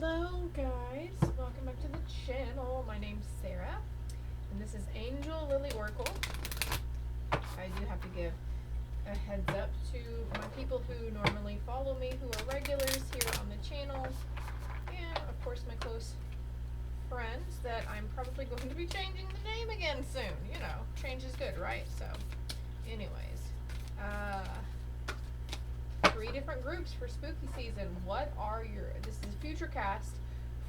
Hello guys, welcome back to the channel. My name's Sarah and this is Angel Lily Oracle. I do have to give a heads up to my people who normally follow me, who are regulars here on the channel, and of course my close friends that I'm probably going to be changing the name again soon. You know, change is good, right? So anyways, 3 different groups for spooky season. What are your, this is future cast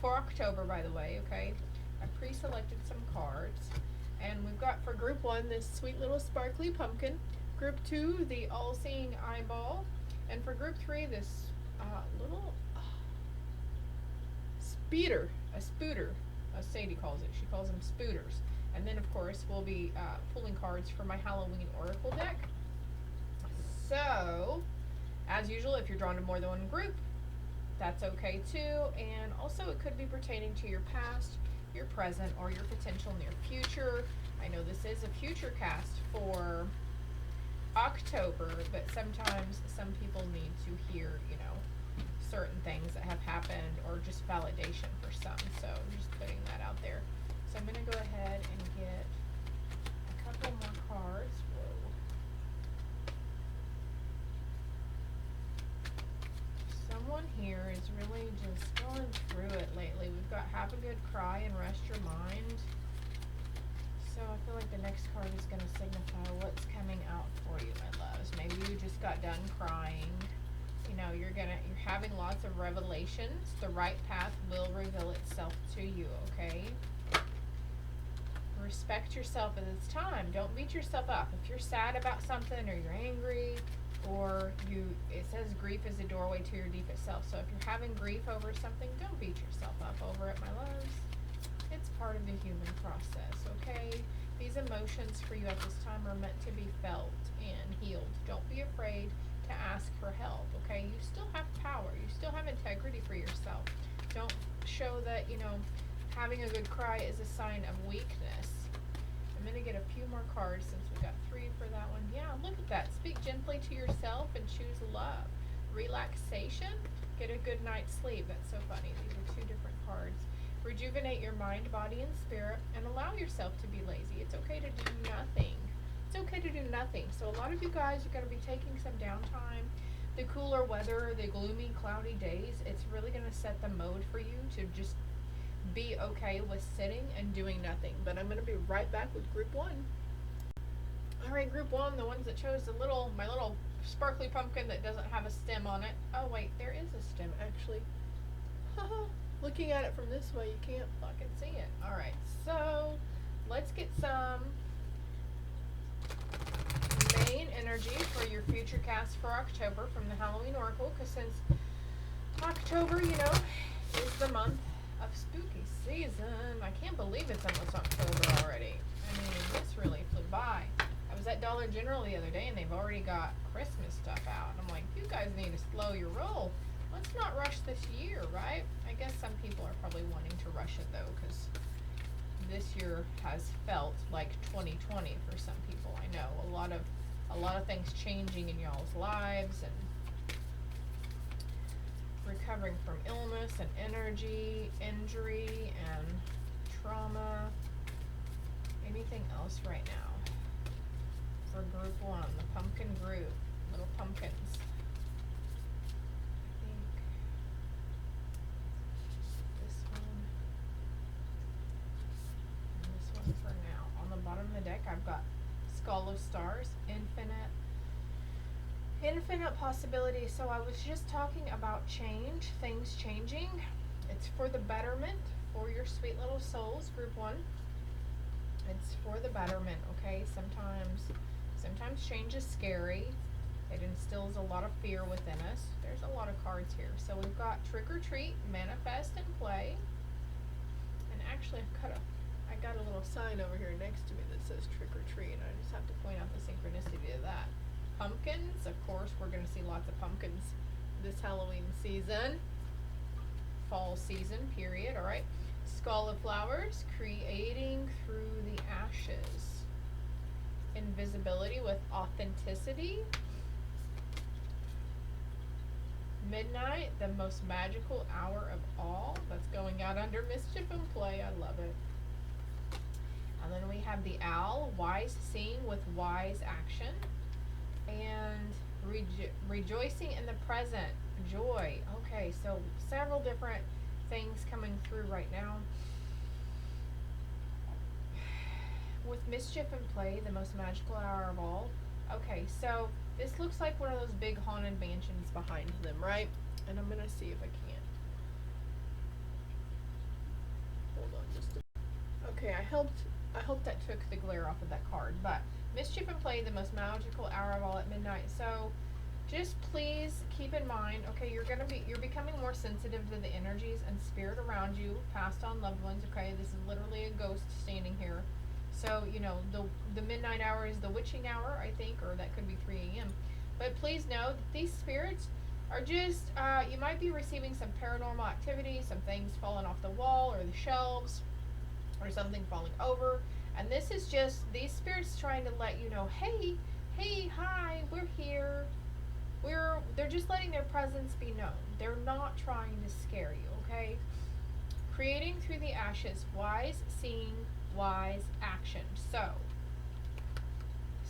for October, by the way, okay? I pre-selected some cards, and we've got for group 1 this sweet little sparkly pumpkin, group 2 the all-seeing eyeball, and for group 3 this little spooter, as Sadie calls it. She calls them spooters. And then of course we'll be pulling cards for my Halloween Oracle deck. So as usual, if you're drawn to more than one group, that's okay too. And also it could be pertaining to your past, your present, or your potential near future. I know this is a future cast for October, but sometimes some people need to hear, you know, certain things that have happened or just validation for some. So I'm just putting that out there. So I'm going to go ahead and get a couple more cards. Whoa. Someone here is really just going through it lately. We've got have a good cry and rest your mind. So I feel like the next card is going to signify what's coming out for you, my loves. Maybe you just got done crying. You know, you're having lots of revelations. The right path will reveal itself to you, okay? Respect yourself at this time. Don't beat yourself up. If you're sad about something, or you're angry, or it says grief is a doorway to your deepest self. So if you're having grief over something, don't beat yourself up over it, my loves. It's part of the human process, okay? These emotions for you at this time are meant to be felt and healed. Don't be afraid to ask for help, okay? You still have power. You still have integrity for yourself. Don't show that, you know, having a good cry is a sign of weakness. I'm going to get a few more cards since we got 3 for that one. Yeah, look at that. Speak gently to yourself and choose love. Relaxation, get a good night's sleep. That's so funny. These are 2 different cards. Rejuvenate your mind, body, and spirit, and allow yourself to be lazy. It's okay to do nothing. It's okay to do nothing. So a lot of you guys are going to be taking some downtime. The cooler weather, the gloomy, cloudy days, it's really going to set the mode for you to just be okay with sitting and doing nothing. But I'm going to be right back with group 1. All right, group 1, the ones that chose my little sparkly pumpkin that doesn't have a stem on it. Oh wait, there is a stem actually. Looking at it from this way, you can't fucking see it. All right, so let's get some main energy for your future cast for October from the Halloween Oracle, because since October, you know, is the month of spooky season. I can't believe it's almost October already. I mean, this really flew by. I was at Dollar General the other day and they've already got Christmas stuff out. And I'm like, you guys need to slow your roll. Let's not rush this year, right? I guess some people are probably wanting to rush it though, because this year has felt like 2020 for some people. I know a lot of things changing in y'all's lives, and recovering from illness and injury and trauma. Anything else right now for group 1, the pumpkin group, little pumpkins. I think this one and this one for now. On the bottom of the deck I've got Skull of Stars, infinite possibility. So I was just talking about change, things changing. It's for the betterment for your sweet little souls, group 1. It's for the betterment, okay? Sometimes change is scary. It instills a lot of fear within us. There's a lot of cards here. So we've got trick or treat, manifest, and play. And actually I got a little sign over here next to me that says trick or treat, and I just have to point out the synchronicity of that. Pumpkins, of course, we're going to see lots of pumpkins this Halloween season. Fall season, period, alright? Skull of Flowers, creating through the ashes. Invisibility with authenticity. Midnight, the most magical hour of all. That's going out under mischief and play. I love it. And then we have the owl, wise seeing with wise action. And rejoicing in the present, joy. Okay, so several different things coming through right now. With mischief and play, the most magical hour of all. Okay, so this looks like one of those big haunted mansions behind them, right? And I'm gonna see if I can. Hold on just a. Okay, I hope that took the glare off of that card. But mischief and play, the most magical hour of all at midnight. So just please keep in mind, okay, you're becoming more sensitive to the energies and spirit around you, passed on loved ones. Okay, this is literally a ghost standing here. So, the midnight hour is the witching hour, I think, or that could be 3 a.m. But please know that these spirits are just, you might be receiving some paranormal activity, some things falling off the wall or the shelves, or something falling over. And this is just these spirits trying to let you know, hey, hi, we're here. They're just letting their presence be known. They're not trying to scare you, okay? Creating through the ashes, wise seeing, wise action. So,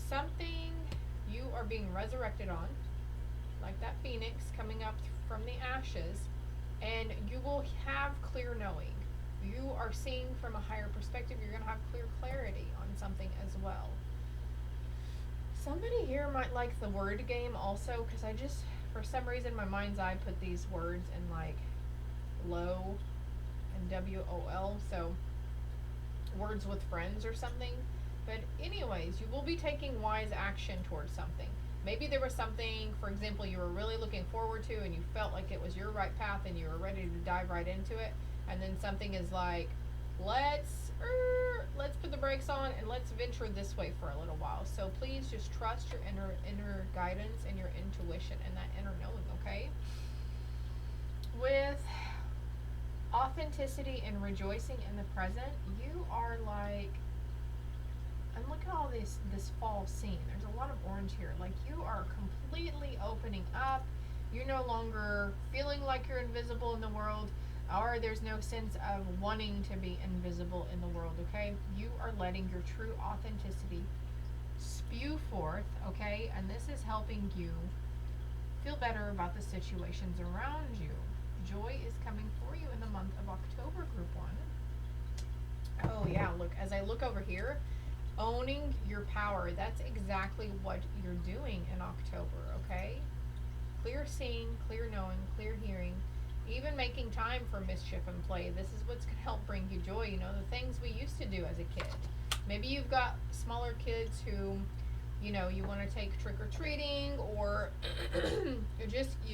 something you are being resurrected on, like that phoenix coming up from the ashes, and you will have clear knowing. You are seeing from a higher perspective. You're going to have clear clarity on something as well. Somebody here might like the word game also, because I just, for some reason, my mind's eye put these words in like low and WOL, so words with friends or something. But anyways, you will be taking wise action towards something. Maybe there was something, for example, you were really looking forward to and you felt like it was your right path and you were ready to dive right into it. And then something is like, let's put the brakes on and let's venture this way for a little while. So please just trust your inner guidance and your intuition and that inner knowing, okay? With authenticity and rejoicing in the present, you are like, and look at all this fall scene. There's a lot of orange here. Like, you are completely opening up. You're no longer feeling like you're invisible in the world, or there's no sense of wanting to be invisible in the world, okay? You are letting your true authenticity spew forth, okay? And this is helping you feel better about the situations around you. Joy is coming for you in the month of October, Group 1. Oh yeah, look, as I look over here, owning your power, that's exactly what you're doing in October, okay? Clear seeing, clear knowing, clear hearing, even making time for mischief and play. This is what's going to help bring you joy, the things we used to do as a kid. Maybe you've got smaller kids who, you want to take trick-or-treating, or you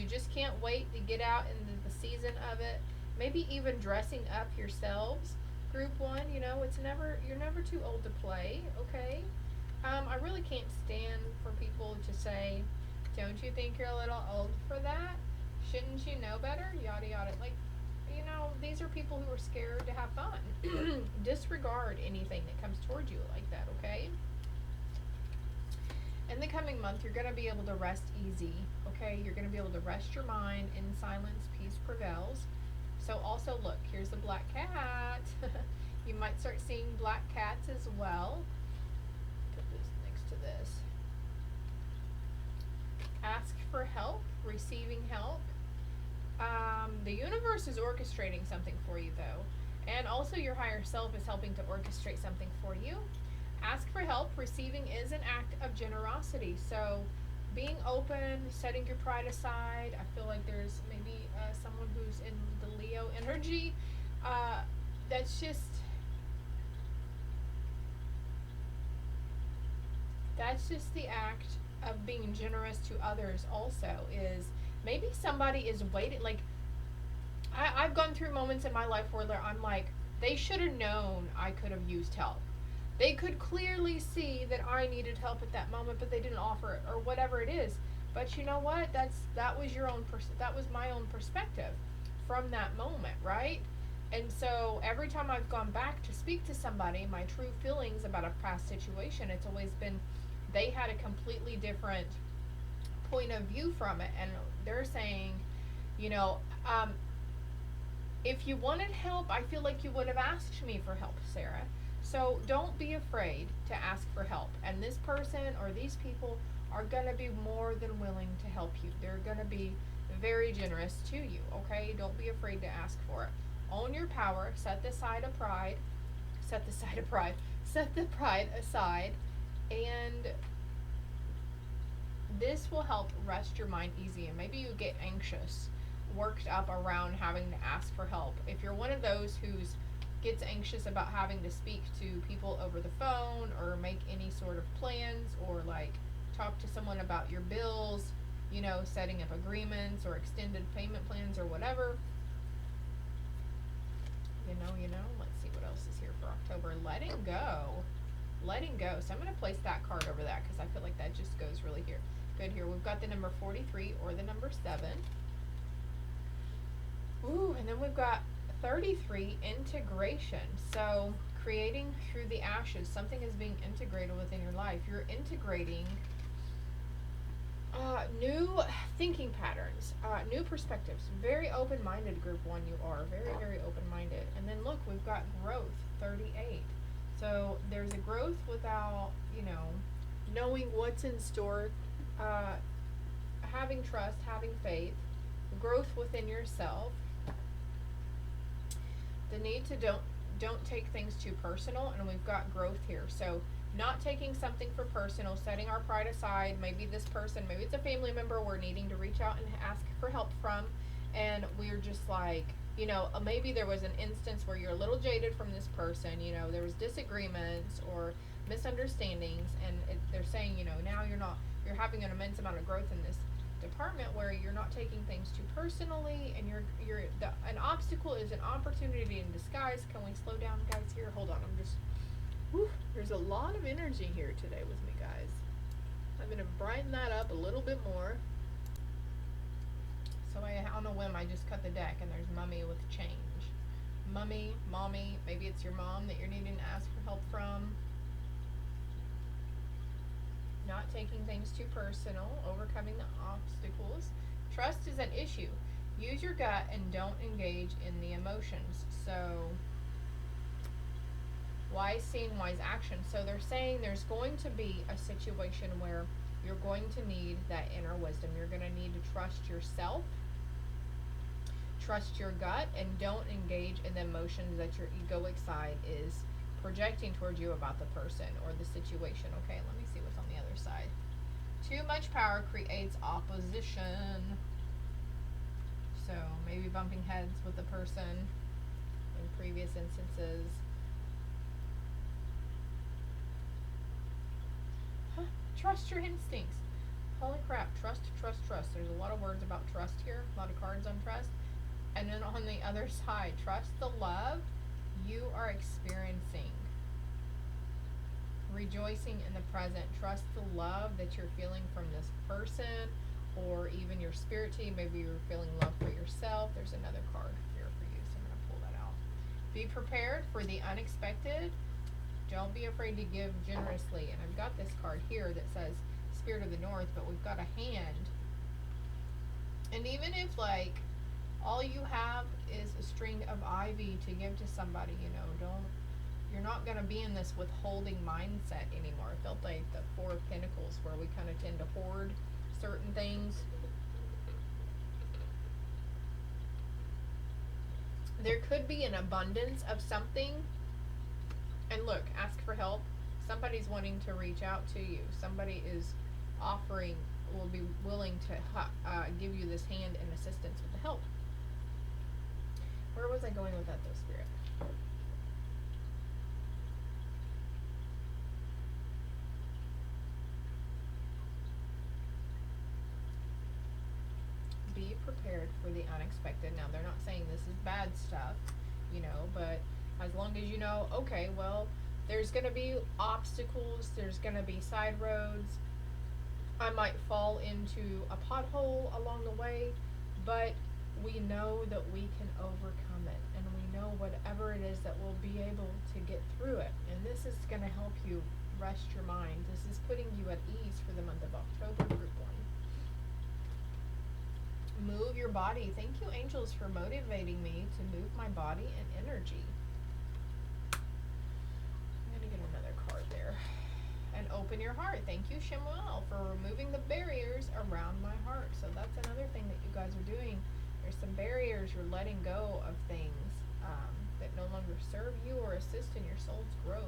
just can't wait to get out into the season of it. Maybe even dressing up yourselves. Group 1, you're never too old to play, okay? I really can't stand for people to say, don't you think you're a little old for that? Shouldn't you know better? Yada yada. Like, these are people who are scared to have fun. Disregard anything that comes towards you like that, okay? In the coming month, you're going to be able to rest easy, okay? You're going to be able to rest your mind. In silence, peace prevails. So also, look, here's the black cat. You might start seeing black cats as well. Put this next to this. Ask for help, receiving help. The universe is orchestrating something for you, though. And also your higher self is helping to orchestrate something for you. Ask for help. Receiving is an act of generosity. So being open, setting your pride aside. I feel like there's maybe someone who's in the Leo energy. That's just the act of being generous to others also. Is maybe somebody is waiting. Like, I've gone through moments in my life where I'm like, they should have known I could have used help. They could clearly see that I needed help at that moment, but they didn't offer it, or whatever it is. But you know what? That was that was my own perspective from that moment, right? And so every time I've gone back to speak to somebody, my true feelings about a past situation, it's always been they had a completely different point of view from it, and they're saying, You know, um, if you wanted help, I feel like you would have asked me for help, Sarah. So don't be afraid to ask for help. And this person or these people are going to be more than willing to help you. They're going to be very generous to you, okay? Don't be afraid to ask for it. Own your power, set the side of pride, set the side of pride, set the pride aside, and this will help rest your mind easy. And maybe you get anxious, worked up around having to ask for help. If you're one of those who's gets anxious about having to speak to people over the phone or make any sort of plans or like talk to someone about your bills, you know, setting up agreements or extended payment plans or whatever. Let's see what else is here for October. Letting go. Letting go. So I'm going to place that card over that because I feel like that just goes really here. Good here. We've got the number 43 or the number 7. Ooh, and then we've got 33, integration. So creating through the ashes. Something is being integrated within your life. You're integrating new thinking patterns, new perspectives. Very open-minded, group 1 you are. Very, very open-minded. And then look, we've got growth, 38. So there's a growth without, knowing what's in store, having trust, having faith, growth within yourself. The need to don't take things too personal, and we've got growth here. So not taking something for personal, setting our pride aside. Maybe this person, maybe it's a family member we're needing to reach out and ask for help from, and we're just like, maybe there was an instance where you're a little jaded from this person, there was disagreements or misunderstandings, and they're saying, now you're having an immense amount of growth in this department where you're not taking things too personally, and an obstacle is an opportunity in disguise. Can we slow down, guys? Here, hold on. There's a lot of energy here today with me, guys. I'm gonna brighten that up a little bit more. So on a whim, I just cut the deck, and there's Mummy with change. Mummy, Mommy, maybe it's your mom that you're needing to ask for help from. Not taking things too personal, overcoming the obstacles. Trust is an issue. Use your gut and don't engage in the emotions. So, wise seeing, wise action. So they're saying there's going to be a situation where you're going to need that inner wisdom. You're going to need to trust yourself, trust your gut, and don't engage in the emotions that your egoic side is projecting towards you about the person or the situation. Okay, let me see what's on the other side. Too much power creates opposition. So maybe bumping heads with the person in previous instances. Trust your instincts. Holy crap, trust, trust, trust. There's a lot of words about trust here, a lot of cards on trust. And then on the other side, trust the love you are experiencing. Rejoicing in the present. Trust the love that you're feeling from this person or even your spirit team. Maybe you're feeling love for yourself. There's another card here for you, so I'm going to pull that out. Be prepared for the unexpected. Don't be afraid to give generously. And I've got this card here that says Spirit of the North, but we've got a hand. And even if, like, all you have is a string of ivy to give to somebody, you're not going to be in this withholding mindset anymore. I felt like the Four of Pentacles, where we kind of tend to hoard certain things. There could be an abundance of something. And look, ask for help. Somebody's wanting to reach out to you. Somebody is will be willing to give you this hand and assistance with the help. Where was I going with that, though, Spirit? Be prepared for the unexpected. Now, they're not saying this is bad stuff, but as long as you know, okay, well, there's going to be obstacles, there's going to be side roads. I might fall into a pothole along the way, but we know that we can overcome it, and we know whatever it is that we'll be able to get through it. And this is going to help you rest your mind. This is putting you at ease for the month of October, group 1. Move your body. Thank you, angels, for motivating me to move my body and energy. I'm going to get another card there. And open your heart. Thank you, Shemuel, for removing the barriers around my heart. So that's another thing that you guys are doing. There's some barriers. You're letting go of things that no longer serve you or assist in your soul's growth.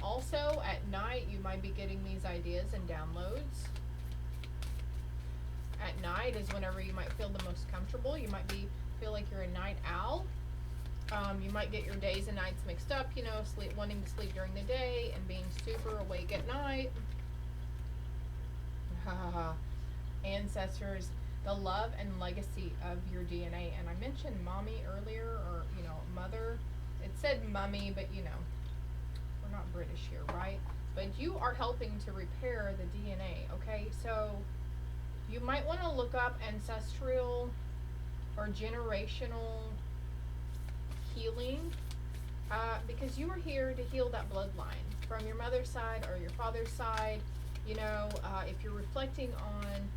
Also, at night, you might be getting these ideas and downloads. At night is whenever you might feel the most comfortable. You might feel like you're a night owl. You might get your days and nights mixed up, you know, wanting to sleep during the day and being super awake at night. Ancestors, the love and legacy of your DNA. And I mentioned mommy earlier, or, you know, mother. It said mummy, but, you know, we're not British here, right? But you are helping to repair the DNA, okay? So you might want to look up ancestral or generational healing, because you are here to heal that bloodline from your mother's side or your father's side. You know, if you're reflecting on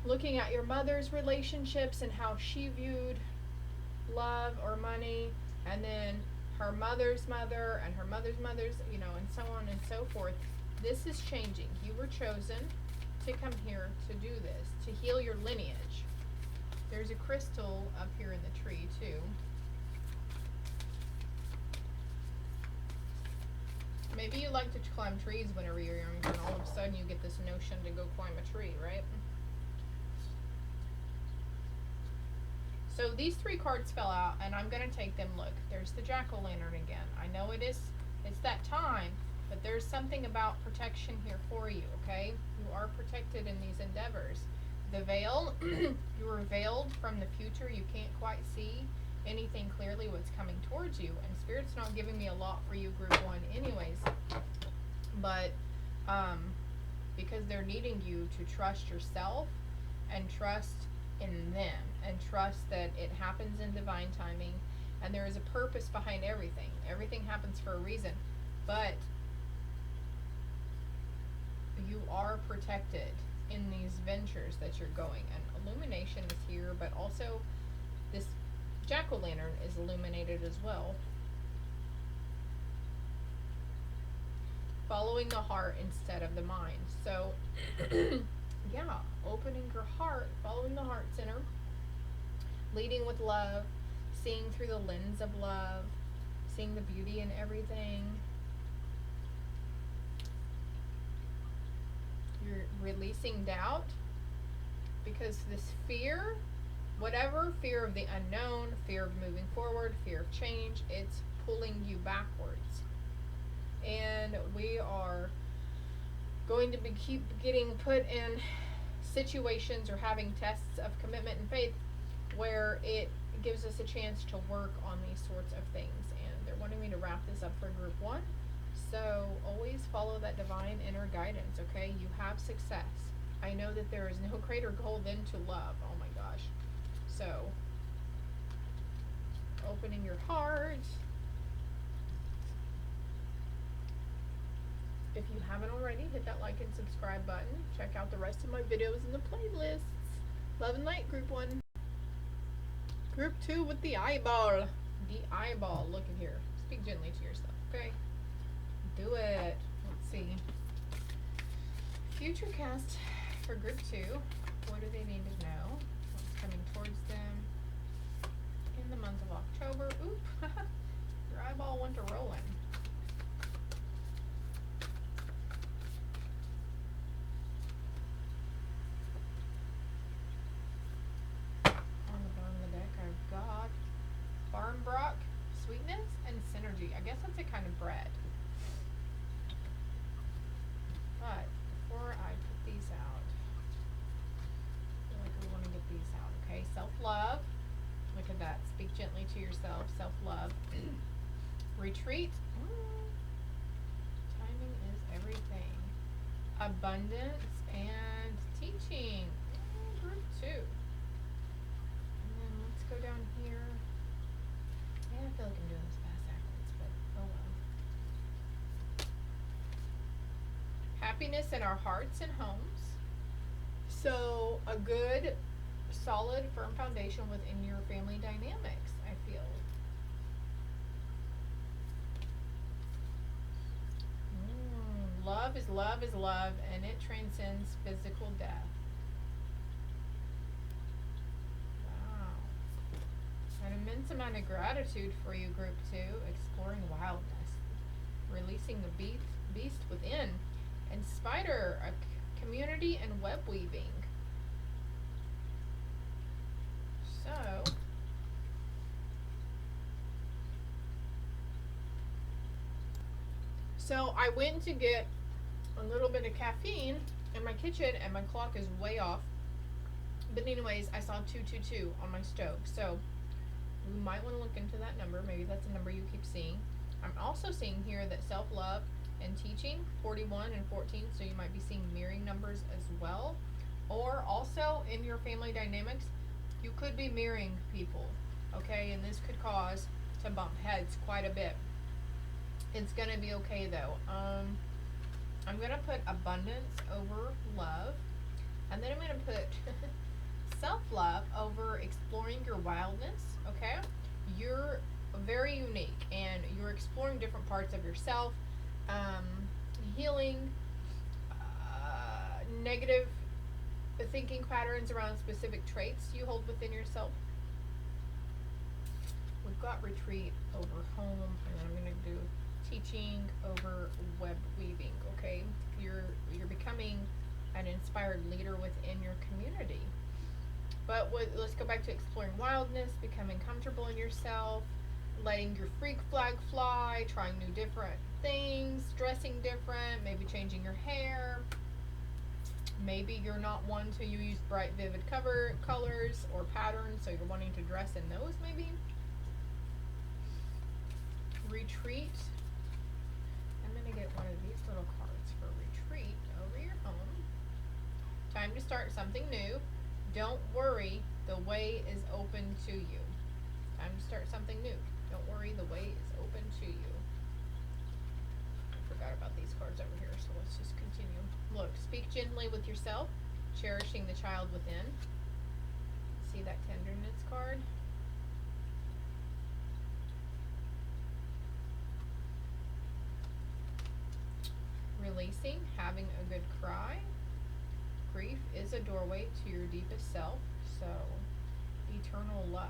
looking at your mother's relationships and how she viewed love or money, and then her mother's mother and her mother's mother's, you know, and so on and so forth, this is changing. You were chosen to come here to do this, to heal your lineage. There's a crystal up here in the tree too. Maybe you like to climb trees whenever you're young, and all of a sudden you get this notion to go climb a tree, right? So these three cards fell out, and I'm going to take them. Look, there's the jack-o'-lantern again. I know it's that time, but there's something about protection here for you, okay? You are protected in these endeavors. The veil, you are veiled from the future. You can't quite see anything clearly what's coming towards you, and Spirit's not giving me a lot for you, group 1 anyways, but because they're needing you to trust yourself and trust in them and trust that it happens in divine timing, and there is a purpose behind everything. Everything happens for a reason, but you are protected in these ventures that you're going, and illumination is here, but also this jack-o'-lantern is illuminated as well. Following the heart instead of the mind. So yeah, opening your heart, following the heart center, leading with love, seeing through the lens of love, seeing the beauty in everything. You're releasing doubt, because this fear, whatever, fear of the unknown, fear of moving forward, fear of change, it's pulling you backwards. And we are going to keep getting put in situations or having tests of commitment and faith where it gives us a chance to work on these sorts of things. And they're wanting me to wrap this up for group 1. So always follow that divine inner guidance, okay? You have success. I know that there is no greater goal than to love. Oh my gosh. So, opening your heart. If you haven't already, hit that like and subscribe button. Check out the rest of my videos in the playlists. Love and light, group 1. Group 2 with the eyeball. The eyeball. Look at here. Speak gently to yourself, okay? Do it. Let's see. Future cast for group 2. What do they need to know? What's coming towards them in the month of October? Oop. Your eyeball went to rolling. On the bottom of the deck, I've got Barn Brock, sweetness, and synergy. I guess that's a kind of bread. But before I put these out, I feel like we want to get these out, okay? Self-love. Look at that. Speak gently to yourself. Self-love. Retreat. Timing is everything. Abundance and teaching. Group 2. And then let's go down here. Yeah, I feel like I'm doing this fast backwards, but oh well. happiness in our hearts and homes. So, a good, solid, firm foundation within your family dynamics, I feel. Love is love is love, and it transcends physical death. Wow. An immense amount of gratitude for you, Group 2, exploring wildness, releasing the beast within, and spider, a community and web weaving. So I went to get a little bit of caffeine in my kitchen, and my clock is way off. But anyways, I saw 222 on my stove, so you might want to look into that number. Maybe that's a number you keep seeing. I'm also seeing here that self-love and teaching, 41 and 14, so you might be seeing mirroring numbers as well. Or also in your family dynamics, you could be mirroring people, okay? And this could cause to bump heads quite a bit. It's gonna be okay though. I'm gonna put abundance over love, and then I'm gonna put self-love over exploring your wildness, okay? You're very unique, and you're exploring different parts of yourself, healing negative thinking patterns around specific traits you hold within yourself. We've got retreat over home, and I'm going to do teaching over web weaving, okay? You're becoming an inspired leader within your community. But let's go back to exploring wildness, becoming comfortable in yourself, letting your freak flag fly, trying new different things, dressing different, maybe changing your hair. Maybe you're not one to use bright, vivid colors or patterns, so you're wanting to dress in those maybe. Retreat. I'm going to get one of these little cards for retreat over your home. Time to start something new. Don't worry, the way is open to you. Time to start something new. Don't worry, the way is open to you. I forgot about these cards over here, so let's just continue. Look, speak gently with yourself, cherishing the child within. See that tenderness card? Releasing, having a good cry. Grief is a doorway to your deepest self, so eternal love.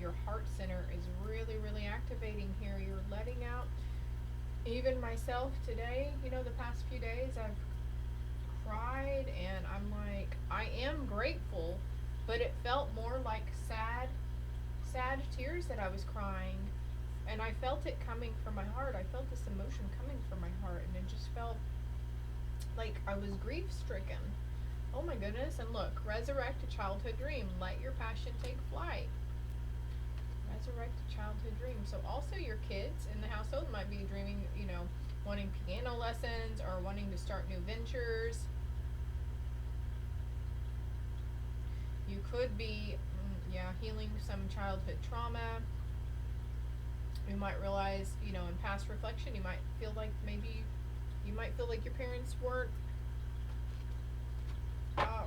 Your heart center is really activating here. You're letting out. Even myself today, the past few days I've cried, and I'm like, I am grateful, but it felt more like sad tears that I was crying, and I felt it coming from my heart. I felt this emotion coming from my heart, and it just felt like I was grief stricken. Oh my goodness. And look, resurrect a childhood dream. Let your passion take flight. Resurrect a childhood dream. So also your kids in the household might be dreaming, wanting piano lessons or wanting to start new ventures. You could be, healing some childhood trauma. You might realize, in past reflection, you might feel like your parents weren't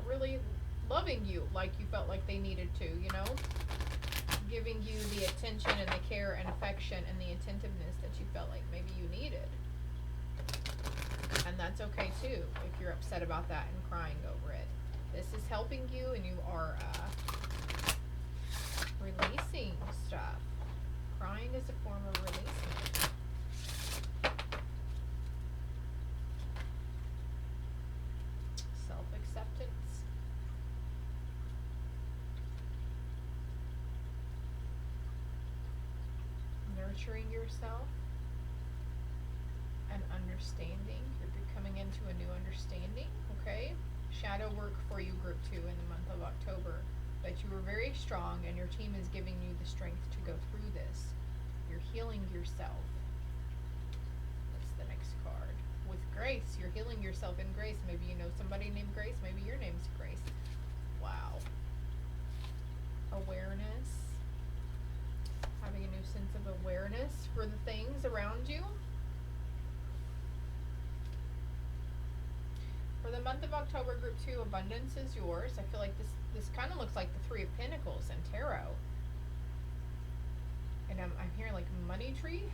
really loving you like you felt like they needed to, giving you the attention and the care and affection and the attentiveness that you felt like maybe you needed. And that's okay too if you're upset about that and crying over it. This is helping you, and you are releasing stuff. Crying is a form of releasing. Self-acceptance. Nurturing yourself and understanding. You're coming into a new understanding, okay? Shadow work for you, Group 2, in the month of October. But you were very strong, and your team is giving you the strength to go through this. You're healing yourself. What's the next card? With grace. You're healing yourself in grace. Maybe you know somebody named Grace. Maybe your name's Grace. Wow. Awareness. Having a new sense of awareness for the things around you. For the month of October, group 2, abundance is yours. I feel like this kind of looks like the 3 of Pentacles in tarot. And I'm hearing like money tree.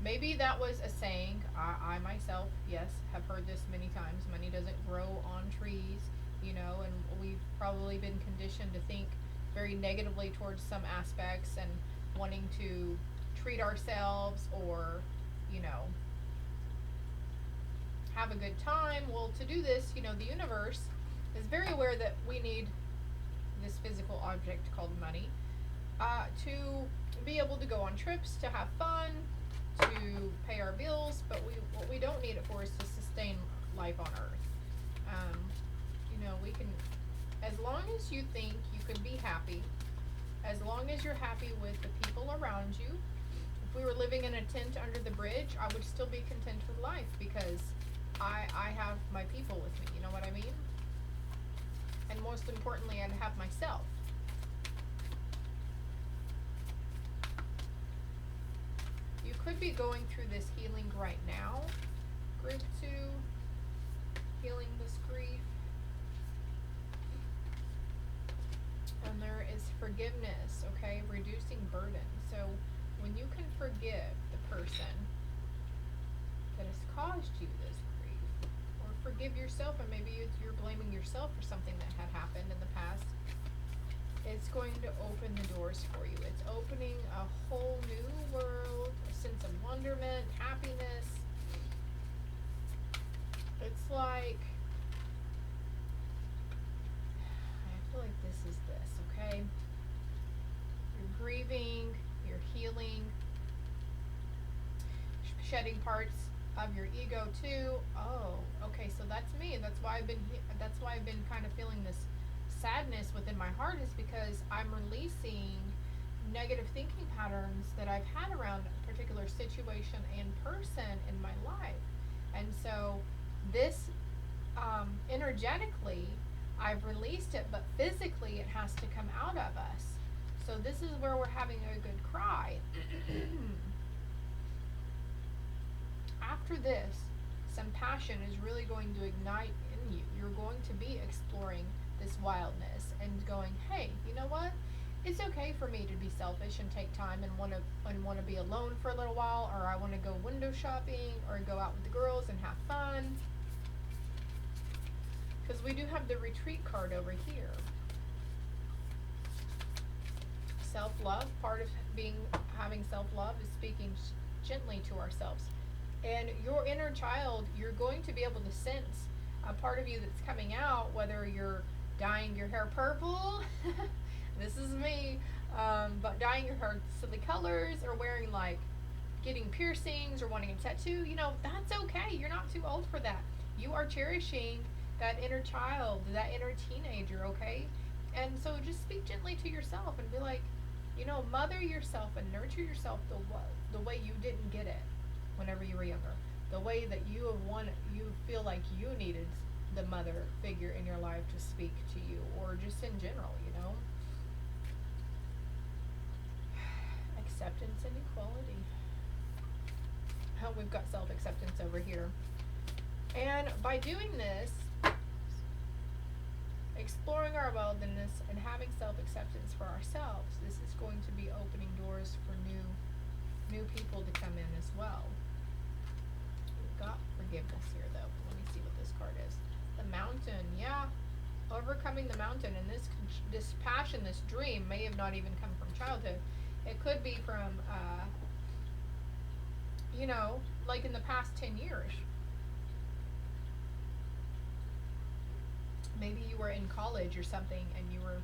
Maybe that was a saying. I myself, yes, have heard this many times. Money doesn't grow on trees, you know, and we've probably been conditioned to think very negatively towards some aspects and wanting to treat ourselves or, you know, have a good time. Well, to do this, you know, the universe is very aware that we need this physical object called money to be able to go on trips, to have fun, to pay our bills, but what we don't need it for is to sustain life on Earth. You know, we can, as long as you think you can be happy, as long as you're happy with the people around you. If we were living in a tent under the bridge, I would still be content with life because I have my people with me, you know what I mean? And most importantly, I'd have myself. You could be going through this healing right now. Group 2, healing this grief. And there is forgiveness, okay? Reducing burden. So when you can forgive the person that has caused you this grief, or forgive yourself, and maybe you're blaming yourself for something that had happened in the past, it's going to open the doors for you. It's opening a whole new world, a sense of wonderment, happiness. It's like, I feel like this is this, okay? You're grieving, you're healing, shedding parts of your ego too. Oh, okay, so that's me. That's why I've been kind of feeling this sadness within my heart, is because I'm releasing negative thinking patterns that I've had around a particular situation and person in my life. And so this energetically I've released it, but physically it has to come out of us. So this is where we're having a good cry. After this, some passion is really going to ignite in you. You're going to be exploring this wildness and going, hey, you know what? It's okay for me to be selfish and take time and want to be alone for a little while, or I want to go window shopping or go out with the girls and have fun. Because we do have the retreat card over here. Self-love, part of having self-love is speaking gently to ourselves. And your inner child, you're going to be able to sense a part of you that's coming out, whether you're dyeing your hair purple, this is me, but dyeing your hair silly colors, or wearing like, getting piercings or wanting a tattoo, you know, that's okay. You're not too old for that. You are cherishing that inner child, that inner teenager, okay? And so just speak gently to yourself and be like, you know, mother yourself and nurture yourself the way you didn't get it whenever you were younger. The way that you feel like you needed the mother figure in your life to speak to you, or just in general, you know? Acceptance and equality. Oh, we've got self-acceptance over here. And by doing this, exploring our wilderness and having self-acceptance for ourselves, this is going to be opening doors for new people to come in as well. We've got forgiveness here, though. Let me see what this card is. The mountain, yeah. Overcoming the mountain. And this passion, this dream may have not even come from childhood. It could be from, you know, like in the past 10 years. Maybe you were in college or something and you were,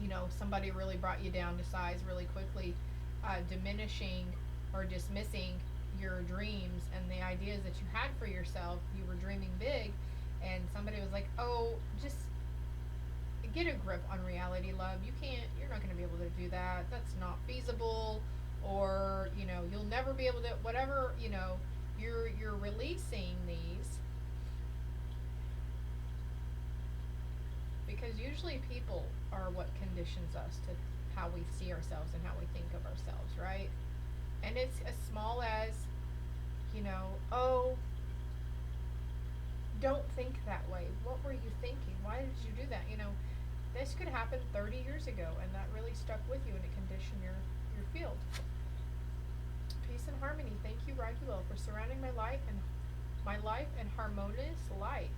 you know, somebody really brought you down to size really quickly, diminishing or dismissing your dreams and the ideas that you had for yourself. You were dreaming big, and somebody was like, oh, just get a grip on reality, love. You're not going to be able to do that. That's not feasible. Or, you know, you'll never be able to, whatever, you know, you're releasing these. Because usually people are what conditions us to how we see ourselves and how we think of ourselves, right? And it's as small as, you know, oh, Don't think that way. What were you thinking? Why did you do that? This could happen 30 years ago, and that really stuck with you, and it conditioned your field. Peace and harmony. Thank you, Raguel, for surrounding my life in harmonious light.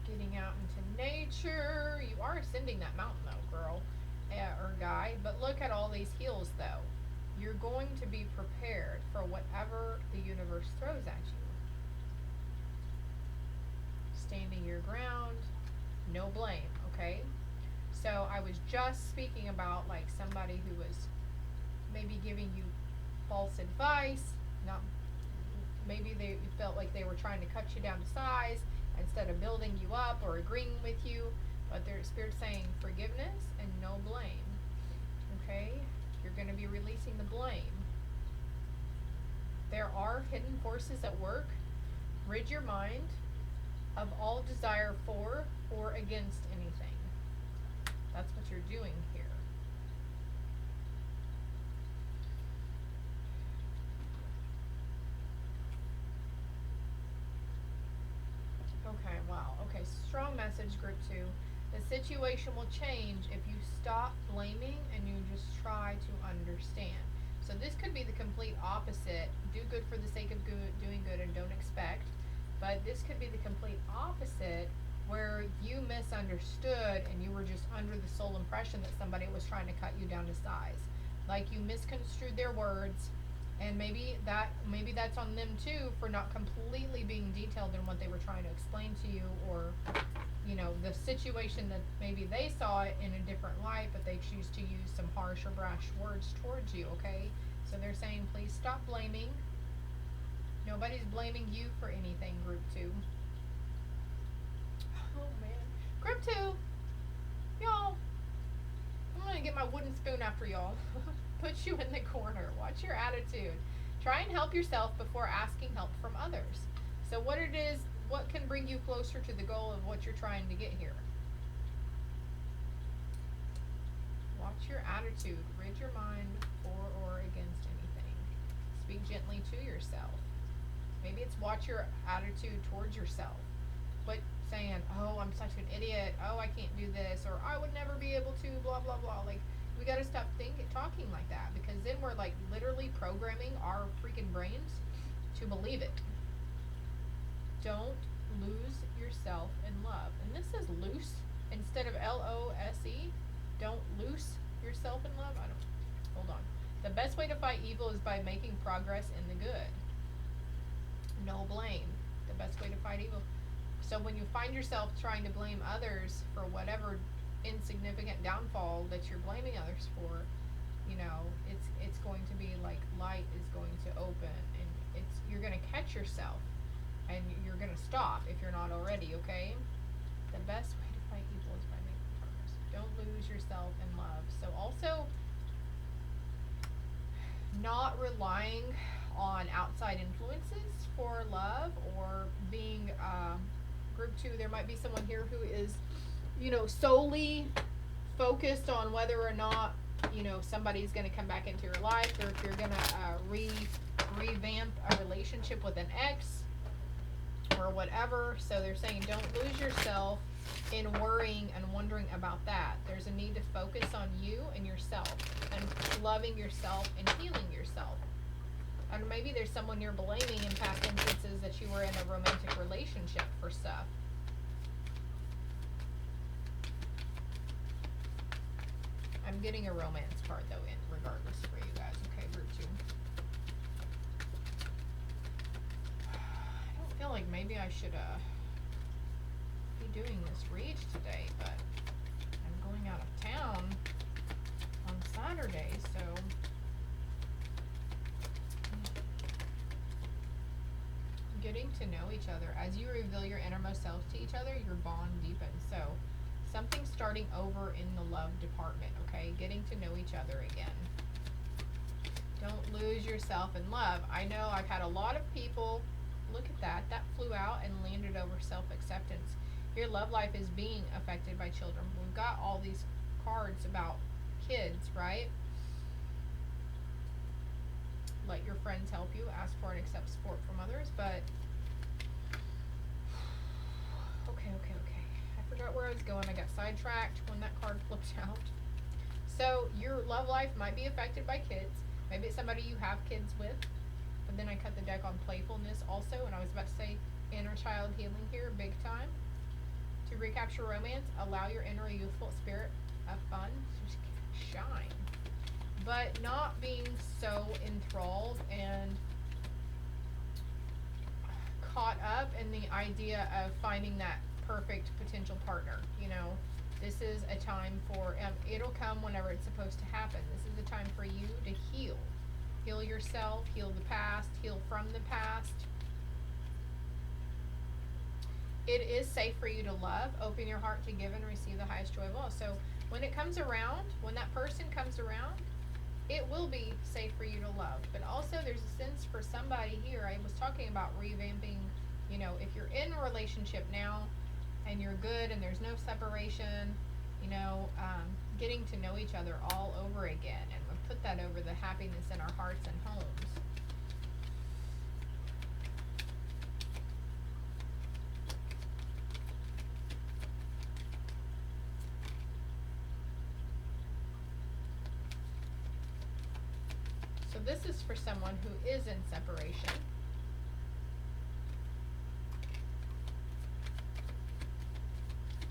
Getting out into nature. You are ascending that mountain, though, girl, or guy. But look at all these heels, though. You're going to be prepared for whatever the universe throws at you. Standing your ground, no blame, okay? So I was just speaking about like somebody who was maybe giving you false advice, not maybe they felt like they were trying to cut you down to size instead of building you up or agreeing with you, but their spirit saying forgiveness and no blame. Okay? You're going to be releasing the blame. There are hidden forces at work. Rid your mind of all desire for or against anything. That's what you're doing here. Okay, wow. Okay, strong message, group 2. The situation will change if you stop blaming and you just try to understand. So this could be the complete opposite. Do good for the sake of doing good and don't expect. But this could be the complete opposite, where you misunderstood and you were just under the sole impression that somebody was trying to cut you down to size. Like you misconstrued their words, and maybe that's on them too for not completely being detailed in what they were trying to explain to you, or the situation that maybe they saw it in a different light, but they choose to use some harsh or brash words towards you, okay? So they're saying, please stop blaming. Nobody's blaming you for anything, group 2. Oh, man. Group 2, y'all, I'm going to get my wooden spoon after y'all. Put you in the corner. Watch your attitude. Try and help yourself before asking help from others. So what can bring you closer to the goal of what you're trying to get here? Watch your attitude. Rid your mind for or against anything. Speak gently to yourself. Maybe it's watch your attitude towards yourself. Quit saying, oh, I'm such an idiot. Oh, I can't do this. Or I would never be able to, blah, blah, blah. Like, we got to stop talking like that, because then we're like literally programming our freaking brains to believe it. Don't lose yourself in love. And this is loose instead of L-O-S-E. Don't loose yourself in love. Hold on. The best way to fight evil is by making progress in the good. No blame. The best way to fight evil. So when you find yourself trying to blame others for whatever insignificant downfall that you're blaming others for, it's going to be like light is going to open, and you're going to catch yourself, and you're going to stop if you're not already, okay? The best way to fight evil is by making progress. Don't lose yourself in love. So also, not relying on outside influences for love, or being group 2, there might be someone here who is solely focused on whether or not somebody's going to come back into your life, or if you're going to revamp a relationship with an ex or whatever. So they're saying don't lose yourself in worrying and wondering about that. There's a need to focus on you and yourself, and loving yourself and healing yourself. And maybe there's someone you're blaming in past instances that you were in a romantic relationship for stuff. I'm getting a romance card though, in regardless for you guys. Okay, group 2. I don't feel like maybe I should be doing this read today, but I'm going out of town on Saturday, so getting to know each other. As you reveal your innermost selves to each other, your bond deepens. So something's starting over in the love department, okay? Getting to know each other again. Don't lose yourself in love. I know I've had a lot of people, look at that flew out and landed over self-acceptance. Your love life is being affected by children. We've got all these cards about kids, right? let your friends help you. Ask for and accept support from others. But okay. I forgot where I was going. I got sidetracked when that card flipped out. So your love life might be affected by kids. Maybe it's somebody you have kids with. But then I cut the deck on playfulness also, and I was about to say inner child healing here, big time. To recapture romance, allow your inner youthful spirit of fun to shine. But not being so enthralled and caught up in the idea of finding that perfect potential partner. You know, this is a time for, it'll come whenever it's supposed to happen. This is a time for you to heal. Heal yourself, heal the past, heal from the past. It is safe for you to love. Open your heart to give and receive the highest joy of all. So when it comes around, when that person comes around, it will be safe for you to love. But also there's a sense for somebody here. I was talking about revamping, you know, if you're in a relationship now and you're good and there's no separation, you know, getting to know each other all over again. And we'll put that over the happiness in our hearts and homes. So this is for someone who is in separation.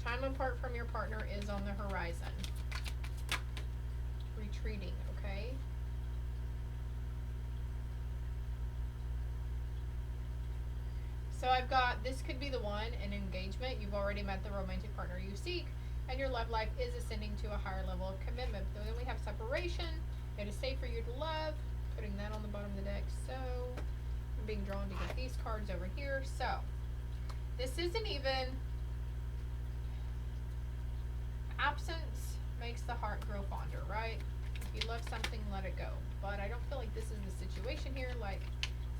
Time apart from your partner is on the horizon. Retreating, okay? So I've got, this could be the one, an engagement. You've already met the romantic partner you seek, and your love life is ascending to a higher level of commitment. But then we have separation. It is safe for you to love. Putting that on the bottom of the deck. So I'm being drawn to get these cards over here. So this isn't even, absence makes the heart grow fonder, right? If you love something, let it go. But I don't feel like this is the situation here. Like,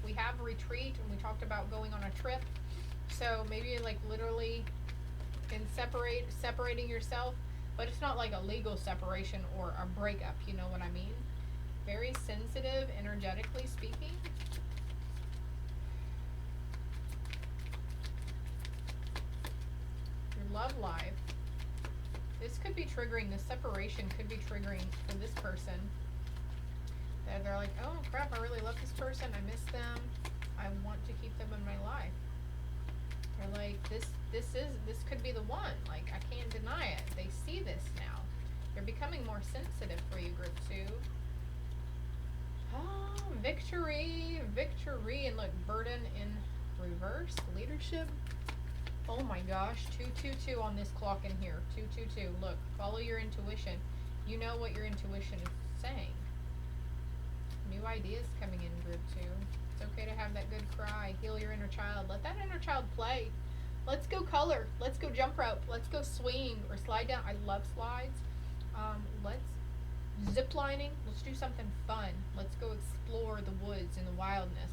we have retreat, and we talked about going on a trip. So maybe like literally in separating yourself, but it's not like a legal separation or a breakup, you know what I mean? Very sensitive, energetically speaking. Your love life. This could be triggering, the separation could be triggering for this person. That they're like, oh crap, I really love this person, I miss them, I want to keep them in my life. They're like, this could be the one, like I can't deny it. They see this now. They're becoming more sensitive for you, group 2. Oh, victory, and look, burden in reverse, leadership. Oh my gosh, 222 on this clock in here, 222. Look, follow your intuition. You know what your intuition is saying. New ideas coming in, group 2. It's okay to have that good cry. Heal your inner child. Let that inner child play. Let's go color. Let's go jump rope. Let's go swing or slide down. I love slides. Let's zip lining. Let's do something fun. Let's go explore the woods and the wildness.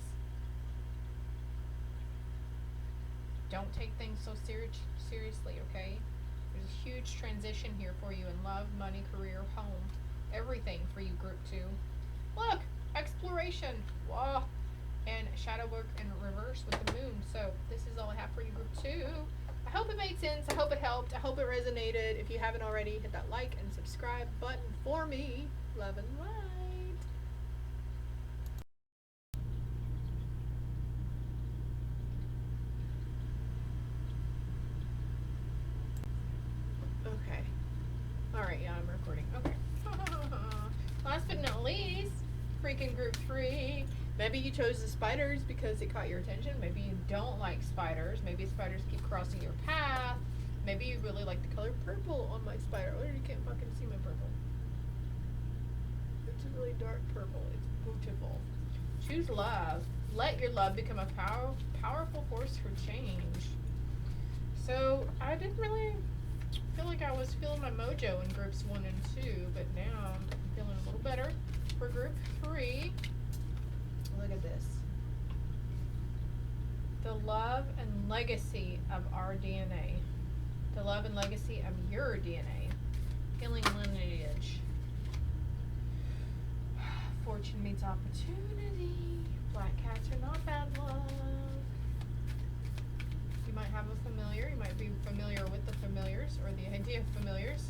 Don't take things so seriously, okay? There's a huge transition here for you in love, money, career, home. Everything for you, group 2. Look, exploration. Wow. And shadow work in reverse with the moon. So this is all I have for you, group 2. I hope it made sense. I hope it helped. I hope it resonated. If you haven't already, hit that like and subscribe button for me. Love and light. Okay. Alright, yeah, I'm recording. Okay. Last but not least, freaking group 3. Maybe you chose the spiders because it caught your attention. Maybe you don't like spiders. Maybe spiders keep crossing your path. Maybe you really like the color purple on my spider. Oh, you can't fucking see my purple. It's a really dark purple. It's beautiful. Choose love. Let your love become a powerful force for change. So I didn't really feel like I was feeling my mojo in groups 1 and 2, but now I'm feeling a little better for group 3. Look at this. The love and legacy of our DNA. The love and legacy of your DNA. Healing lineage. Fortune meets opportunity. Black cats are not bad luck. You might have a familiar. You might be familiar with the familiars or the idea of familiars.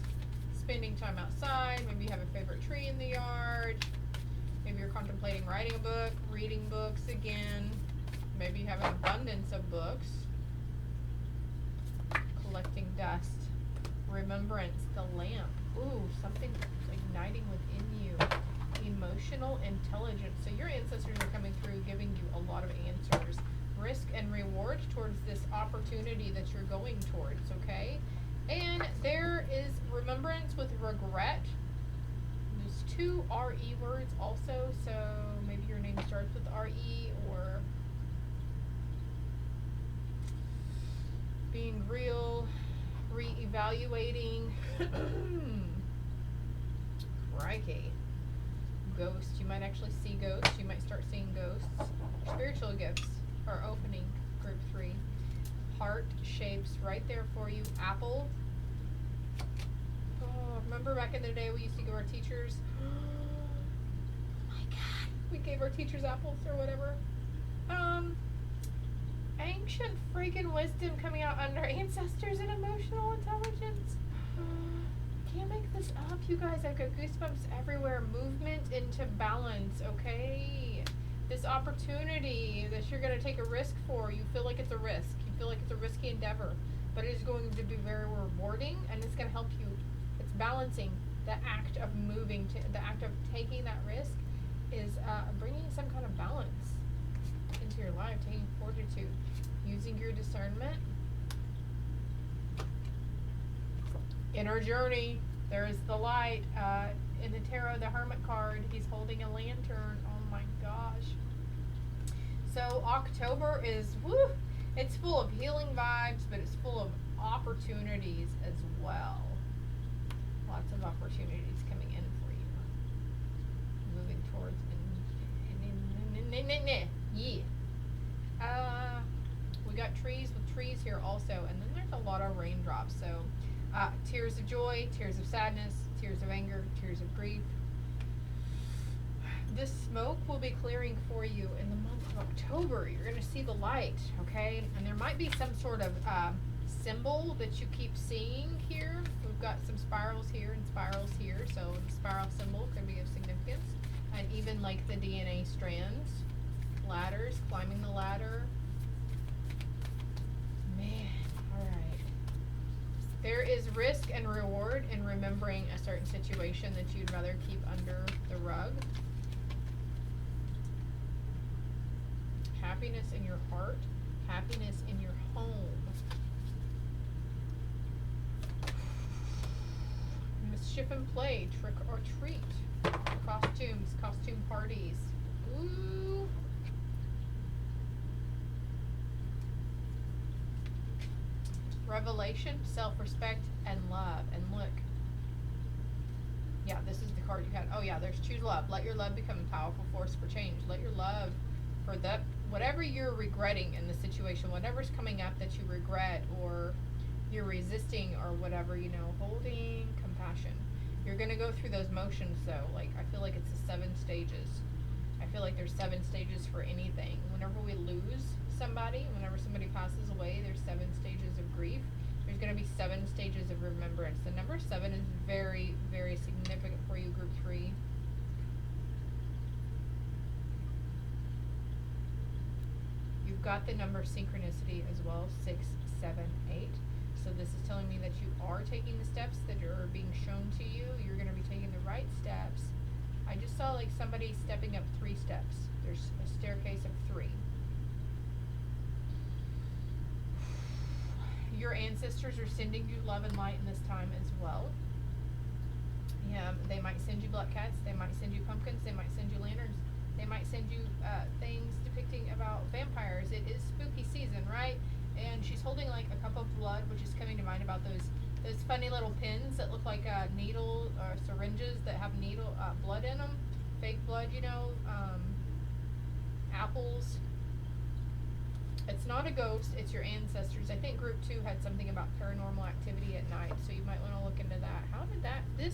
Spending time outside. Maybe you have a favorite tree in the yard. Maybe you're contemplating writing a book, reading books again. Maybe you have an abundance of books. Collecting dust. Remembrance, the lamp. Ooh, something igniting within you. Emotional intelligence. So your ancestors are coming through giving you a lot of answers. Risk and reward towards this opportunity that you're going towards, okay? And there is remembrance with regret. There's 2 R-E words also, so maybe your name starts with R-E, or being real, re-evaluating. Crikey. Ghosts. You might actually see ghosts. You might start seeing ghosts. Spiritual gifts are opening, group 3. Heart shapes right there for you. Apple. Oh, remember back in the day we used to give our teachers, oh my god, we gave our teachers apples or whatever. Ancient freaking wisdom coming out under ancestors and emotional intelligence. Can't make this up, you guys. I've got goosebumps everywhere. Movement into balance, okay? This opportunity that you're going to take a risk for, you feel like it's a risk. You feel like it's a risky endeavor, but it is going to be very rewarding, and it's going to help you. It's balancing the act of moving to the act of taking that risk is bringing some kind of balance into your life, taking fortitude, using your discernment. Inner journey. There is the light. In the tarot, the Hermit card, he's holding a lantern. Oh my gosh. So October is, woo, it's full of healing vibes, but it's full of opportunities as well. Lots of opportunities coming in for you. Moving towards, yeah. We got trees with trees here also, and then there's a lot of raindrops. So tears of joy, tears of sadness, tears of anger, tears of grief. This smoke will be clearing for you in the month of October. You're going to see the light, okay? And there might be some sort of symbol that you keep seeing here. We've got some spirals here and spirals here, so the spiral symbol could be of significance. And even like the DNA strands, ladders, climbing the ladder. Man, all right. There is risk and reward in remembering a certain situation that you'd rather keep under the rug. Happiness in your heart, happiness in your home. Mischief and play, trick or treat. Costumes, costume parties. Ooh. Revelation, self-respect, and love. And look. Yeah, this is the card you had. Oh yeah, there's choose love. Let your love become a powerful force for change. Let your love for that, whatever you're regretting in the situation, whatever's coming up that you regret or you're resisting or whatever, you know, holding compassion. You're going to go through those motions though. Like, I feel like it's the 7 stages. I feel like there's 7 stages for anything. Whenever we lose somebody, whenever somebody passes away, there's 7 stages of grief. There's going to be 7 stages of remembrance. The number 7 is very, very significant for you, group 3. You've got the number synchronicity as well, 6, 7, 8. So this is telling me that you are taking the steps that are being shown to you. You're going to be taking the right steps. I just saw like somebody stepping up 3 steps. There's a staircase of 3. Your ancestors are sending you love and light in this time as well. Yeah, they might send you black cats. They might send you pumpkins. They might send you lanterns. They might send you things depicting about vampires. It is spooky season, right? And she's holding like a cup of blood, which is coming to mind about those funny little pins that look like needle or syringes that have needle blood in them, fake blood, you know. Apples. It's not a ghost, it's your ancestors. I think group 2 had something about paranormal activity at night, so you might want to look into that. How did that, this,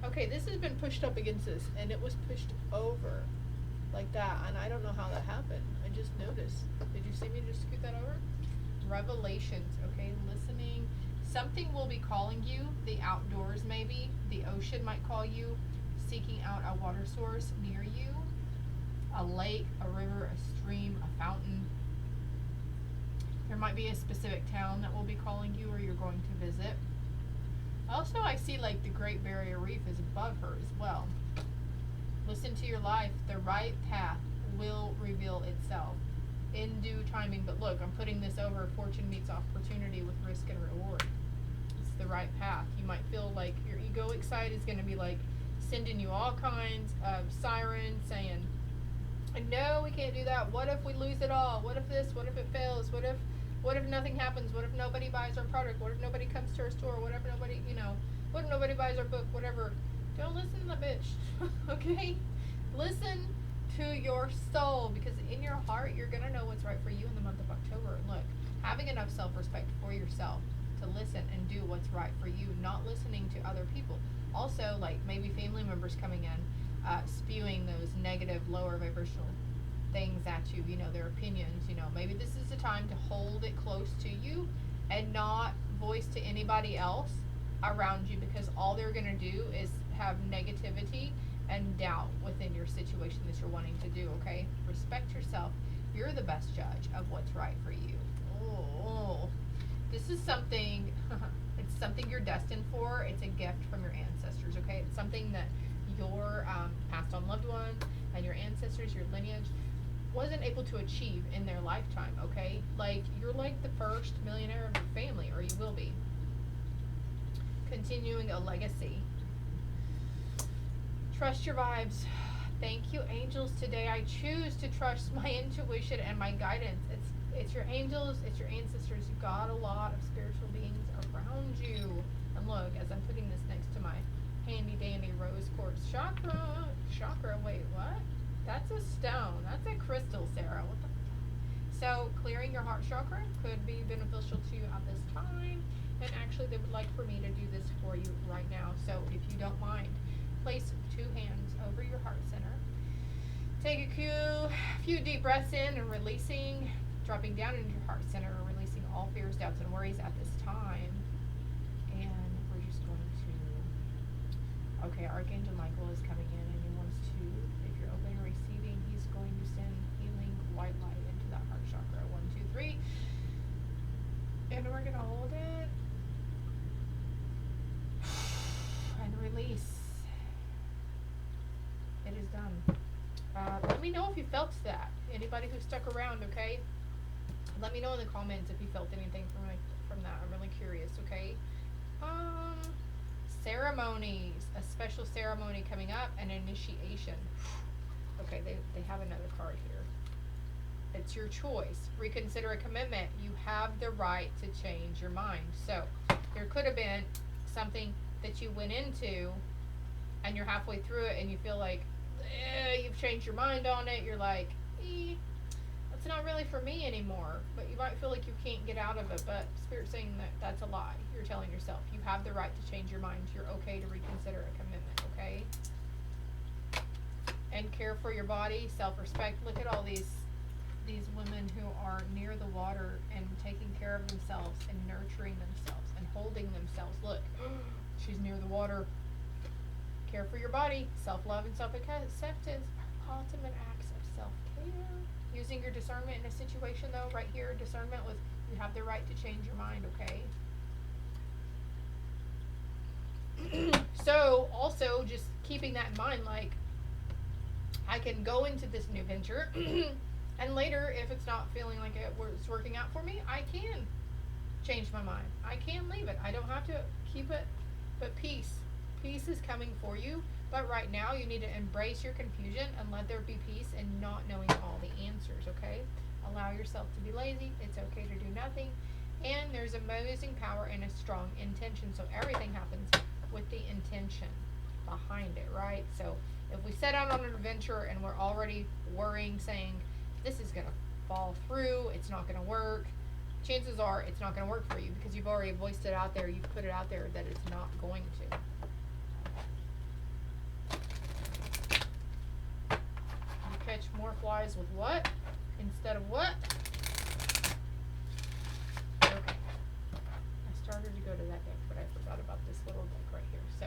Okay, this has been pushed up against this, and it was pushed over like that, and I don't know how that happened. I just noticed. Did you see me just scoot that over? Revelations, okay? Listening. Something will be calling you. The outdoors, maybe. The ocean might call you. Seeking out a water source near you. A lake, a river, a stream, a fountain. There might be a specific town that will be calling you or you're going to visit. Also, I see like the Great Barrier Reef is above her as well. Listen to your life. The right path will reveal itself in due timing. But look, I'm putting this over. Fortune meets opportunity with risk and reward. It's the right path. You might feel like your egoic side is going to be like sending you all kinds of sirens saying, no, we can't do that. What if we lose it all? What if this? What if it fails? What if nothing happens? What if nobody buys our product? What if nobody comes to our store? What if nobody, what if nobody buys our book? Whatever. Don't listen to the bitch, okay? Listen to your soul, because in your heart, you're going to know what's right for you in the month of October. And look, having enough self-respect for yourself to listen and do what's right for you, not listening to other people. Also, like maybe family members coming in, spewing those negative, lower vibrational things at you, their opinions, maybe this is the time to hold it close to you and not voice to anybody else around you, because all they're going to do is have negativity and doubt within your situation that you're wanting to do, okay? Respect yourself. You're the best judge of what's right for you. Oh, this is something, it's something you're destined for. It's a gift from your ancestors, okay? It's something that your passed on loved one and your ancestors, your lineage, wasn't able to achieve in their lifetime, okay? Like, you're like the first millionaire of your family, or you will be. Continuing a legacy. Trust your vibes. Thank you, angels. Today I choose to trust my intuition and my guidance. It's your angels, it's your ancestors. You've got a lot of spiritual beings around you. And look, as I'm putting this next to my handy dandy rose quartz chakra, wait, what? That's a stone. That's a crystal, Sarah. What the f-? So clearing your heart chakra could be beneficial to you at this time. And actually, they would like for me to do this for you right now. So if you don't mind, place 2 hands over your heart center. Take a few deep breaths in and releasing, dropping down into your heart center, releasing all fears, doubts, and worries at this time. And we're just going to, okay, Archangel Michael is coming in and he wants to, if you're open and receiving, he's going to send healing white light into that heart chakra. 1, 2, 3. And we're going to hold it. And release. It is done. Let me know if you felt that. Anybody who stuck around, okay? Let me know in the comments if you felt anything from that. I'm really curious, okay? Ceremonies. A special ceremony coming up, an initiation. Okay, they have another card here. It's your choice. Reconsider a commitment. You have the right to change your mind. So, there could have been something that you went into and you're halfway through it and you feel like you've changed your mind on it. You're like, that's not really for me anymore. But you might feel like you can't get out of it. But Spirit's saying that that's a lie. You're telling yourself you have the right to change your mind. You're okay to reconsider a commitment, okay? And care for your body, self-respect. Look at all these women who are near the water and taking care of themselves and nurturing themselves and holding themselves. Look, she's near the water. Care for your body. Self-love and self-acceptance are ultimate acts of self-care. Using your discernment in a situation, though, right here, discernment with you have the right to change your mind, okay? So, also, just keeping that in mind, like, I can go into this new venture, and later, if it's not feeling like it's working out for me, I can change my mind. I can leave it. I don't have to keep it, but peace. Peace is coming for you, but right now you need to embrace your confusion and let there be peace and not knowing all the answers, okay? Allow yourself to be lazy. It's okay to do nothing. And there's amazing power in a strong intention. So everything happens with the intention behind it, right? So if we set out on an adventure and we're already worrying, saying, this is going to fall through, it's not going to work, chances are it's not going to work for you because you've already voiced it out there, you've put it out there that it's not going to. more flies with what instead of what? Okay. I started to go to that deck, but I forgot about this little deck right here. So,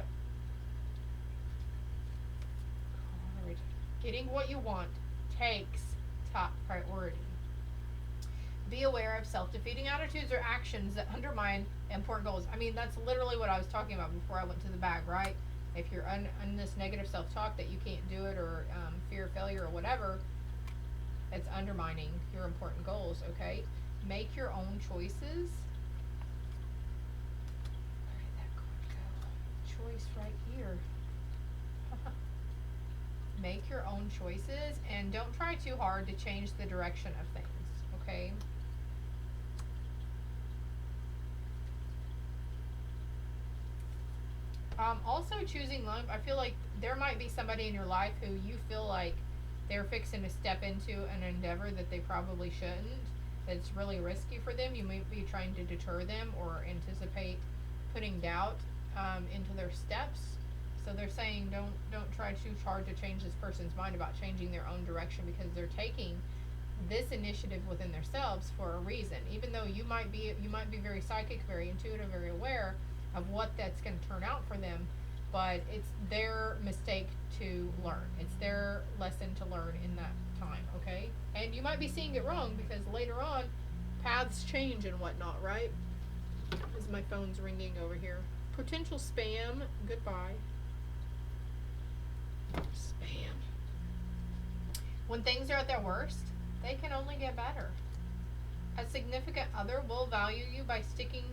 alright. Getting what you want takes top priority. Be aware of self-defeating attitudes or actions that undermine important goals. I mean, that's literally what I was talking about before I went to the bag, right? If you're on this negative self-talk that you can't do it, or fear of failure or whatever, it's undermining your important goals, okay? Make your own choices. Where did that card go? Choice right here. Make your own choices and don't try too hard to change the direction of things, okay? Also choosing love, I feel like there might be somebody in your life who you feel like they're fixing to step into an endeavor that they probably shouldn't. That's really risky for them. You might be trying to deter them or anticipate putting doubt into their steps. So they're saying don't try too hard to change this person's mind about changing their own direction, because they're taking this initiative within themselves for a reason. Even though you might be very psychic, very intuitive, very aware of what that's going to turn out for them, but it's their mistake to learn. It's their lesson to learn in that time, okay? And you might be seeing it wrong, because later on, paths change and whatnot, right? As my phone's ringing over here. Potential spam. Goodbye. Spam. when things are at their worst, they can only get better. A significant other will value you by sticking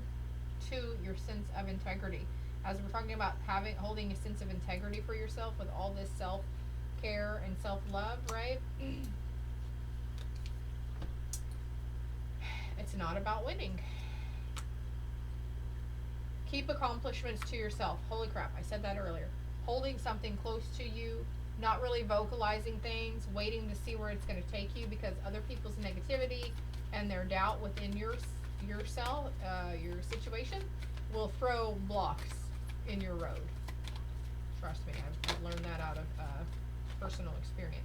to your sense of integrity. As we're talking about holding a sense of integrity for yourself with all this self-care and self-love, right? It's not about winning. Keep accomplishments to yourself. Holy crap, I said that earlier. Holding something close to you, not really vocalizing things, waiting to see where it's going to take you, because other people's negativity and their doubt within yourself, your situation, will throw blocks in your road. Trust me, I've learned that out of personal experience.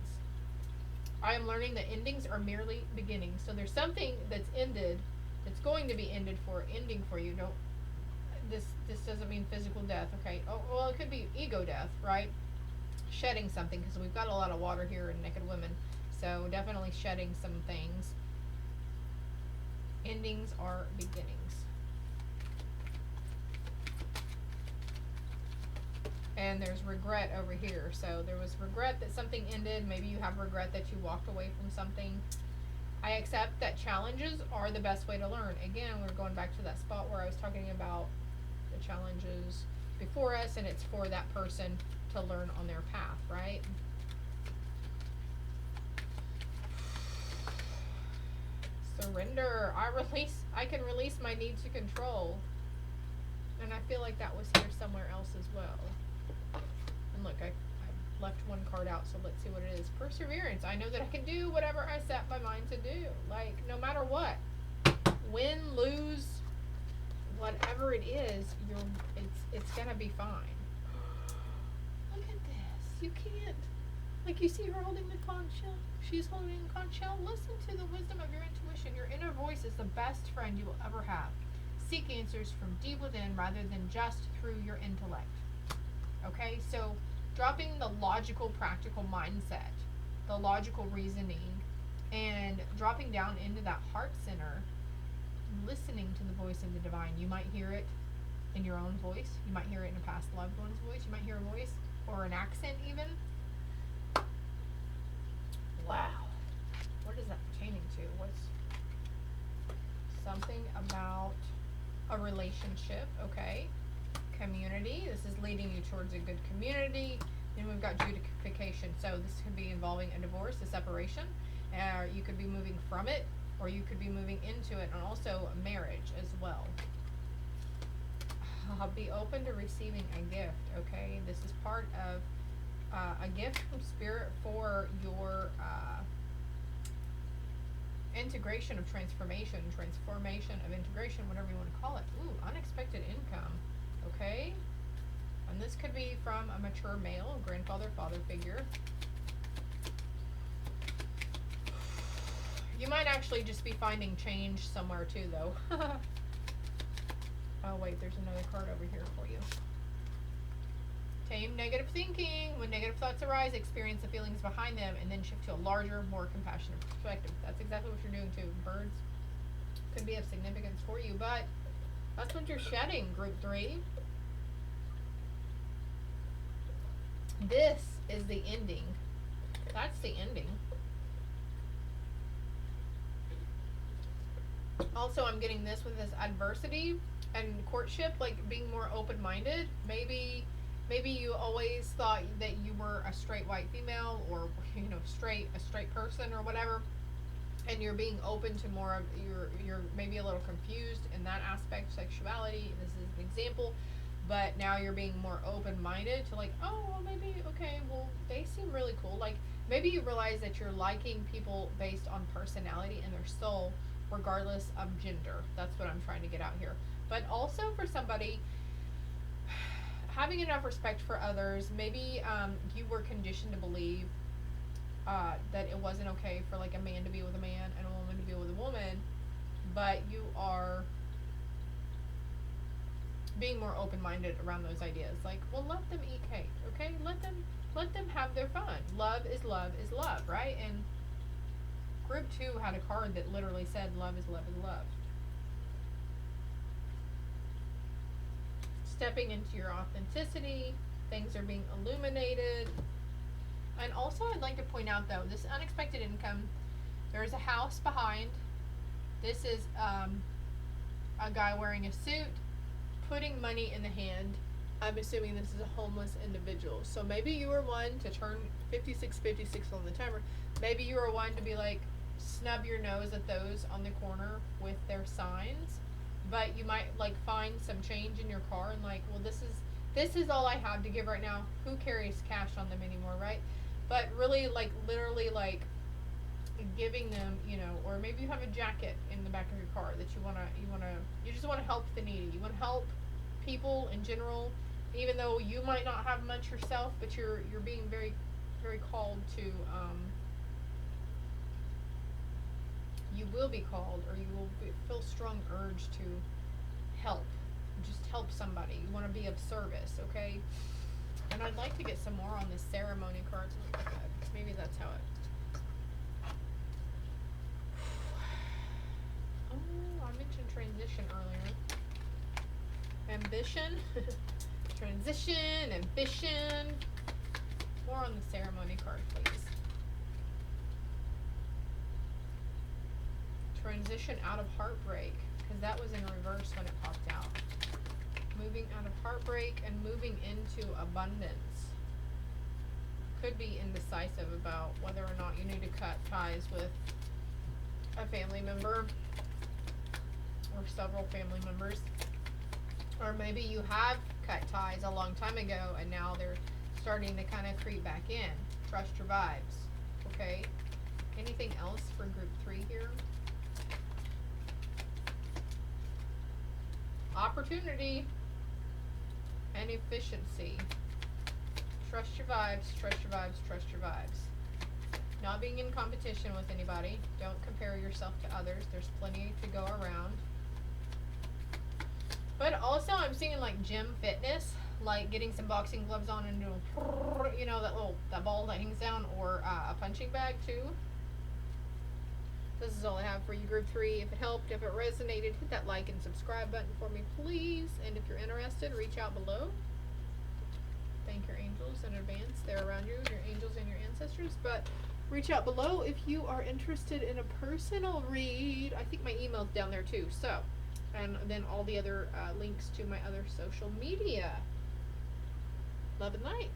I am learning that endings are merely beginnings. So there's something that's ended, that's going to be ending for you. This doesn't mean physical death, okay? Oh, well, it could be ego death, right? Shedding something, because we've got a lot of water here in Naked Women. So definitely shedding some things. Endings are beginnings. And there's regret over here. So there was regret that something ended. Maybe you have regret that you walked away from something. I accept that challenges are the best way to learn. Again, we're going back to that spot where I was talking about the challenges before us, and it's for that person to learn on their path, right? Surrender. I can release my need to control. And I feel like that was here somewhere else as well. And look, I left one card out, so let's see what it is. Perseverance. I know that I can do whatever I set my mind to do. Like, no matter what. Win, lose, whatever it is, it's gonna be fine. Look at this. You can't. Like, you see her holding the conch shell? She's holding a conch shell. Listen to the wisdom of your intuition. Your inner voice is the best friend you will ever have. Seek answers from deep within rather than just through your intellect. Okay, so dropping the logical, practical mindset, the logical reasoning, and dropping down into that heart center, listening to the voice of the divine. You might hear it in your own voice. You might hear it in a past loved one's voice. You might hear a voice or an accent even. Wow. What is that pertaining to? What's something about a relationship? Okay. Community. This is leading you towards a good community. Then we've got justification. So this could be involving a divorce, a separation. You could be moving from it, or you could be moving into it, and also marriage as well. Be open to receiving a gift. Okay, this is part of a gift from Spirit for your integration of transformation of integration, whatever you want to call it. Ooh, unexpected income. Okay, and this could be from a mature male, grandfather, father figure. You might actually just be finding change somewhere too, though. Oh wait, there's another card over here for you. Tame negative thinking. When negative thoughts arise, experience the feelings behind them and then shift to a larger, more compassionate perspective. That's exactly what you're doing too. Birds could be of significance for you, but that's what you're shedding, group 3. This is the ending. That's the ending. Also, I'm getting this with this adversity and courtship, like being more open-minded. Maybe you always thought that you were a straight white female, or a straight person or whatever, and you're being open to more of you're maybe a little confused in that aspect, sexuality. This is an example, but now you're being more open-minded to like, oh well, maybe okay, well they seem really cool. Like maybe you realize that you're liking people based on personality and their soul, regardless of gender. That's what I'm trying to get out here. But also for somebody, having enough respect for others. Maybe you were conditioned to believe that it wasn't okay for like a man to be with a man and a woman to be with a woman, but you are being more open-minded around those ideas. Like, well, let them eat cake, okay? Let them have their fun. Love is love is love, right? And group 2 had a card that literally said love is love is love. Stepping into your authenticity, things are being illuminated. And also I'd like to point out though, this unexpected income, there's a house behind. This is a guy wearing a suit, putting money in the hand. I'm assuming this is a homeless individual. So maybe you were one to turn 5656 on the timer. Maybe you were one to be like, snub your nose at those on the corner with their signs. But you might like find some change in your car and like, well, this is all I have to give right now. Who carries cash on them anymore, right? But really, like, literally, like, giving them, or maybe you have a jacket in the back of your car that you just wanna help the needy. You wanna help people in general, even though you might not have much yourself, but you're being very, very called to, you will be called, or you will feel strong urge to help. Just help somebody. You want to be of service, okay? And I'd like to get some more on this ceremony cards. Maybe that's how it... Oh, I mentioned transition earlier. Ambition. Transition, ambition. More on the ceremony card, please. Transition out of heartbreak, because that was in reverse when it popped out. Moving out of heartbreak and moving into abundance. Could be indecisive about whether or not you need to cut ties with a family member or several family members. Or maybe you have cut ties a long time ago and now they're starting to kind of creep back in. Trust your vibes, okay? Anything else for group 3 here? Opportunity and efficiency. Trust your vibes, trust your vibes, trust your vibes. Not being in competition with anybody. Don't compare yourself to others. There's plenty to go around. But also I'm seeing like gym fitness, like getting some boxing gloves on and doing, that ball that hangs down, or a punching bag too. This is all I have for you, group 3. If it helped, if it resonated, hit that like and subscribe button for me, please. And if you're interested, reach out below. Thank your angels in advance. They're around you, your angels and your ancestors. But reach out below if you are interested in a personal read. I think my email's down there too. So, and then all the other links to my other social media. Love and light.